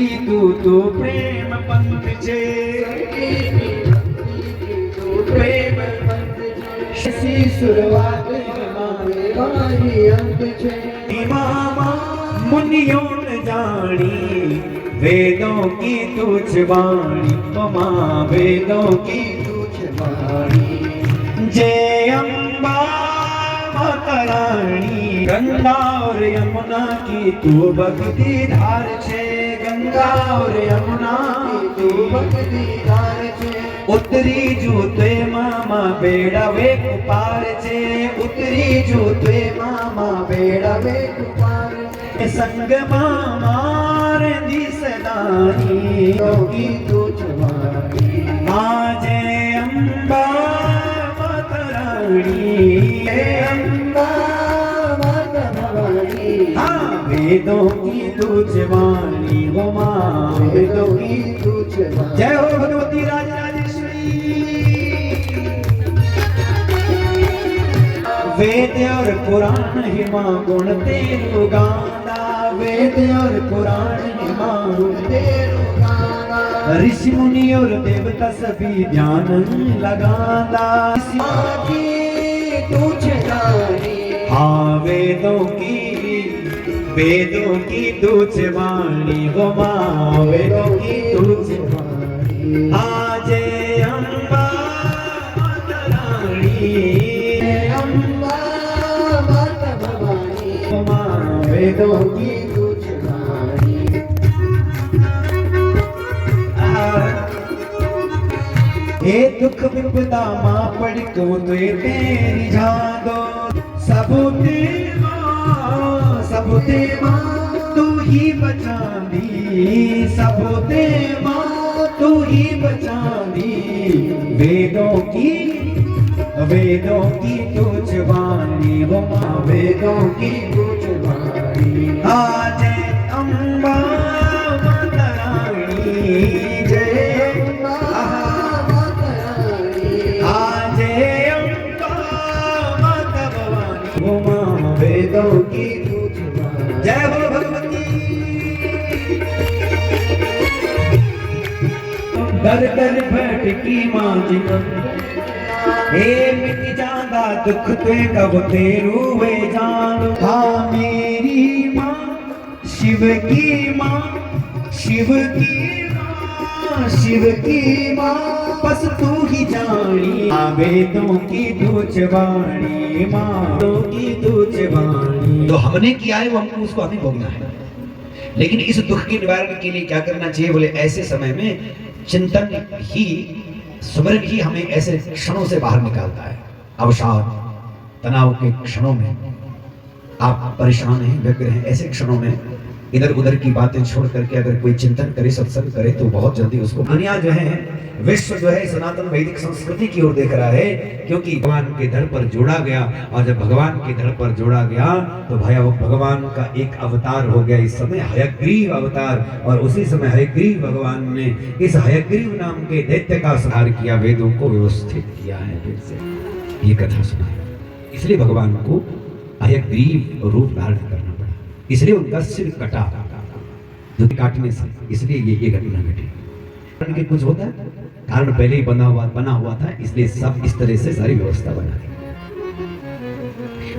કીધું તો પ્રેમ પંથ છે, પ્રેમ ऐसी शुरुआत हमारी अंत छे। मामा मुनियों न जानी वेदों की तुझ वाणी, मामा वेदों की तुझ वाणी। जय अम्बा माता रानी, गंगा और यमुना की तू भक्ति धार छे, गंगा और यमुना की तू भक्ति धार छे। उतरी जूते मामा बेड़ा वे कुपार छे, उतरी जूते मामा बेड़ा वे कुपार छे। संग मामा दी सदानी योगी तुझ वाणी। आजे अम्बा माता रानी, अम्बा माता भवानी। हाँ वेदों की तुझ वाणी, वो माँ वेदों की तुझ वाणी। जय हो भगवती राजराजेश्वरी। वेद और पुराण हिमा गुण तेरु गाना, वेद और पुराण हिमा गुण तेरु गाना। ऋषि मुनि और देवता सभी ध्यान लगाना। तुझ जानी। हाँ वेदों की तुझ वाणी, वो माँ वेदों की तुझ वाणी। आजे अम्बा माता रानी, अम्बा माता भवानी। वो माँ वेदों की तुझ वाणी। हे दुख विपदा माँ पड़ को तेरी जादो, सब देवा तू ही बचा दी, सब देवा तू ही बचा दी। वेदों की तुझ वाणी, वो माँ वेदों की तुझ वाणी। आज अम्बा माता रानी, जय अम्बा माता रानी। आज अम्बा माता भवानी, वो माँ वेदों की तुझ वाणी। जय हो भगवती। दर दर भटकी मां जीवन, हे मिट जांदा दुख ते कब तेरू वे जान। हाँ मेरी माँ शिव की माँ, शिव की माँ, शिव की माँ बस तू ही जानी। वेदों की तुझ वाणी, माँ की तुझ वाणी। तो हमने किया है वो हमको उसको हमें भोगना है। लेकिन इस दुख के निवारण के लिए क्या करना चाहिए बोले, ऐसे समय में चिंतन ही, स्मरण ही हमें ऐसे क्षणों से बाहर निकालता है। अवसाद तनाव के क्षणों में आप परेशान हैं, व्यग्र हैं, ऐसे क्षणों में इधर उधर की बातें छोड़ करके अगर कोई चिंतन करे, सत्संग करे तो बहुत जल्दी उसको दुनिया जो है, विश्व जो है सनातन वैदिक संस्कृति की ओर देख रहा है, क्योंकि भगवान के धड़ पर जोड़ा गया। और जब भगवान के धड़ पर जोड़ा गया तो भैया वो भगवान का एक अवतार हो गया इस समय, हयग्रीव अवतार। और उसी समय हयग्रीव भगवान ने इस हयग्रीव नाम के दैत्य का संहार किया, वेदों को व्यवस्थित किया है। फिर से ये कथा सुनाई, इसलिए भगवान को हयग्रीव रूप धारण करना पड़ा, इसलिए उनका सिर कटा, जो काटने से, इसलिए ये घटना घटी। के कुछ होता है, कारण पहले ही बना हुआ था, इसलिए सब इस तरह से सारी व्यवस्था बना दी।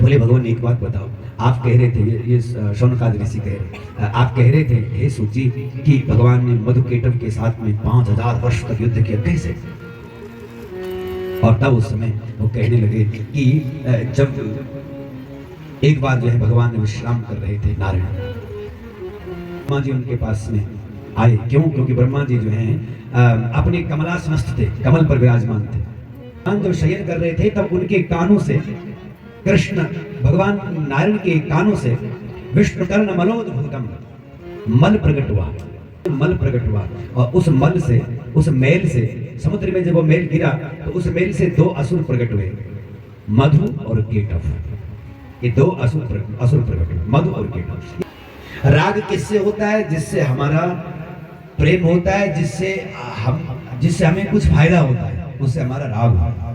बोले भगवान एक बात बताओ, आप कह रहे थे, ये शौनकादि ऋषि कह रहे, आप कह रहे थे हे सूची कि भगवान ने मधुकेटव के साथ में 5000 वर्ष तक युद्ध किया, कैसे? और तब उस समय वो कहने लगे कि जब एक बार जो है भगवान ने विश्राम कर रहे थे, नारायण ब्रह्मा जी उनके पास में आए। क्यों? क्योंकि ब्रह्मा जी जो हैं अपने कमलासनस्थ थे, कमल पर विराजमान थे। जब शयन कर रहे थे तब उनके कानों से कृष्ण भगवान नारायण के कानों से विष्णु कर्ण मलोद्भूतम मल प्रकट हुआ, मल प्रकट हुआ। और उस मल से, उस मैल से, समुद्र में जब वो मैल गिरा तो उस मैल से 2 असुर प्रकट हुए, मधु और केटव। ये 2 असुर प्रकट हुए, मधु और केटव। राग किससे होता है? जिससे हमारा प्रेम होता है, जिससे हमें कुछ फायदा होता है, उससे हमारा राग होता है।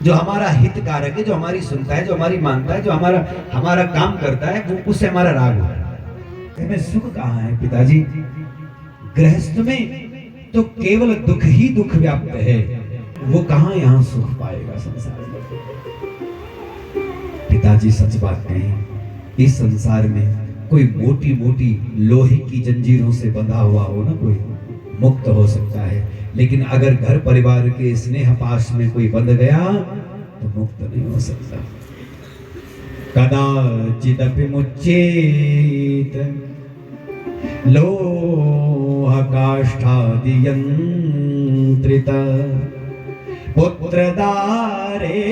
जो हमारा हितकारक है, जो हमारी सुनता है, जो हमारी मानता है, जो हमारा काम करता है, वो उससे हमारा राग होता है। सुख कहाँ है पिताजी? गृहस्थ में तो केवल दुख ही दुख व्याप्त है, वो कहां यहां सुख पाएगा संसार में। पिताजी सच बात कहें, इस संसार में कोई मोटी मोटी लोहे की जंजीरों से बंधा हुआ हो ना, कोई मुक्त हो सकता है, लेकिन अगर घर परिवार के स्नेह पाश में कोई बंध गया तो मुक्त नहीं हो सकता। कदाचिदपि मुच्चेत लोह काष्ठादि यंत्रित पुत्रदारे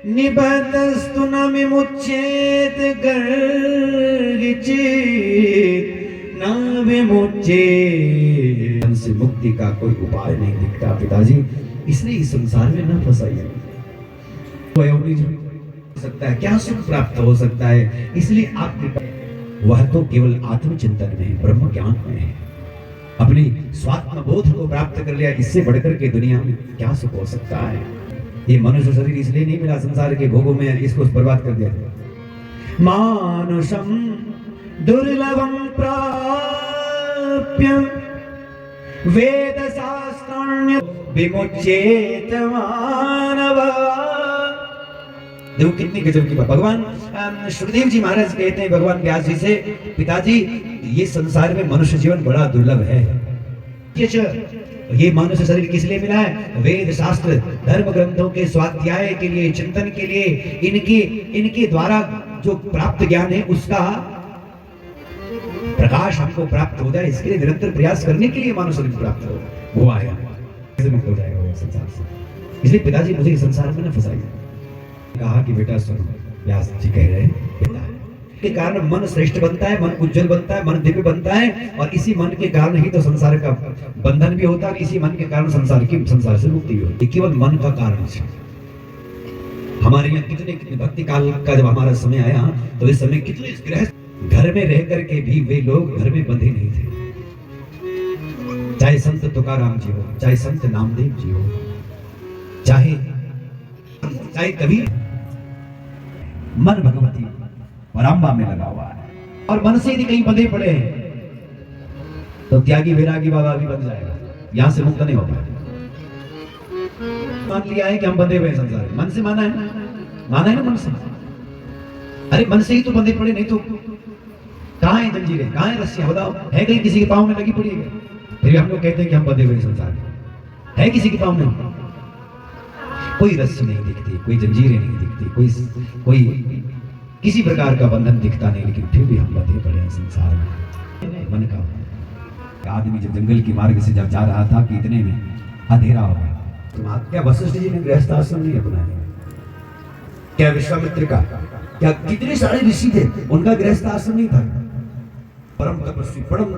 निबद्धस्तु न विमुच्येत गर्गिचित न विमुच्येत। से मुक्ति का कोई उपाय नहीं दिखता पिताजी, इसलिए इस संसार में न फंसाइए। सकता है क्या सुख प्राप्त हो सकता है, इसलिए आपके वह तो केवल आत्मचिंतन में, ब्रह्म ज्ञान में है। अपनी स्वात्म बोध को प्राप्त कर लिया, इससे बढ़कर के दुनिया में क्या सुख हो सकता है। ये मनुष्य शरीर इसलिए नहीं मिला संसार के भोगों में, इसको बर्बाद कर दिया। मानुषम दुर्लभम प्राप्य वेद शास्त्राण्य विमुच्येत मानव। देखो कितनी गजब की बात। भगवान शुकदेव जी महाराज कहते हैं भगवान व्यास जी से, पिताजी ये संसार में मनुष्य जीवन बड़ा दुर्लभ है। ये मनुष्य शरीर किस लिए मिला है? वेद शास्त्र धर्म ग्रंथों के स्वाध्याय के लिए, चिंतन के लिए, इनके द्वारा जो प्राप्त ज्ञान है उसका प्रकाश हमको प्राप्त हो जाए, इसके लिए निरंतर प्रयास करने के लिए मानव शरीर प्राप्त हो, वो आया कैसे मुक्त हो जाएगा संसार से। इसलिए पिताजी मुझे इस संसार में न फंसाइए। कहा कि बेटा सुनो, व्यास जी कह रहे हैं के कारण मन श्रेष्ठ बनता है, मन उज्जवल बनता है, मन दिव्य बनता है, और इसी मन के कारण ही तो संसार का बंधन भी होता है, इसी मन के कारण संसार से मुक्ति भी होती है। केवल मन का कारण से हमारे यहाँ कितने भक्ति काल का जब हमारा समय आया तो इस समय कितने गृहस्थ घर में रह करके भी वे लोग घर में बंधे नहीं थे। चाहे संत तुकाराम जी हो, चाहे संत नामदेव जी हो, चाहे कबीर, मन भगवती पराम्बा में लगा हुआ है, और मन से यदि कहीं बंधे पड़े हैं तो त्यागी वैरागी बाबा भी बन जाएगा, यहां से मुक्त नहीं हो पाएगा। मान लिया है कि हम बंधे हुए हैं संसार में, मन से माना है ना मन से। अरे मन से ही तो बंधे पड़े, नहीं तो कहां है जंजीरें, कहां है रस्सियां, बताओ है कहीं किसी के पांव में लगी पड़ी है? फिर हम लोग कहते हैं कि हम बंधे हुए हैं संसार में, है किसी के पांव में? कोई रस्सी नहीं दिखती, कोई जंजीरें नहीं दिखती, कोई किसी प्रकार का बंधन दिखता नहीं, लेकिन फिर भी हम बंधे पड़े हैं संसार में। मन का आदमी जब जंगल की मार्ग से जब जा रहा था कि इतने में अंधेरा हो गया, तो क्या वशिष्ठ जी ने गृहस्थ आश्रम नहीं अपनाया? क्या विश्वामित्र का, क्या कितने सारे ऋषि थे, उनका गृहस्थ आश्रम नहीं था? परम तपस्वी, परम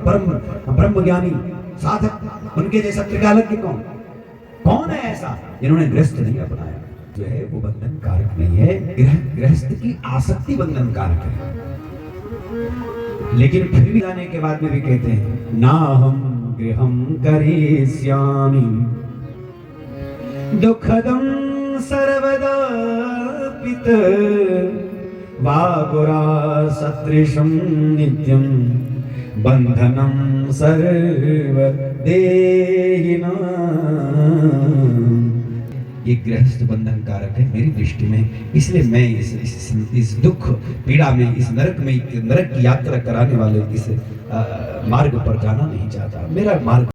ब्रह्म ज्ञानी साधक, उनके जैसा त्रिकालज्ञ कौन है ऐसा जिन्होंने गृहस्थ नहीं अपनाया? जो है वो बंधन कारक नहीं है, गृहस्थ की आसक्ति बंधन कारक है। लेकिन फिर भी आने के बाद में भी कहते हैं ना हम गृहम करिष्यामि दुखदम सर्वदा पित वागुरा सदृशं नित्यं बंधनं सर्वदेहिनां। ये गृहस्थ बंधन कारक है मेरी दृष्टि में, इसलिए मैं इस दुख पीड़ा में, इस नरक की यात्रा कराने वाले इस मार्ग पर जाना नहीं चाहता। मेरा मार्ग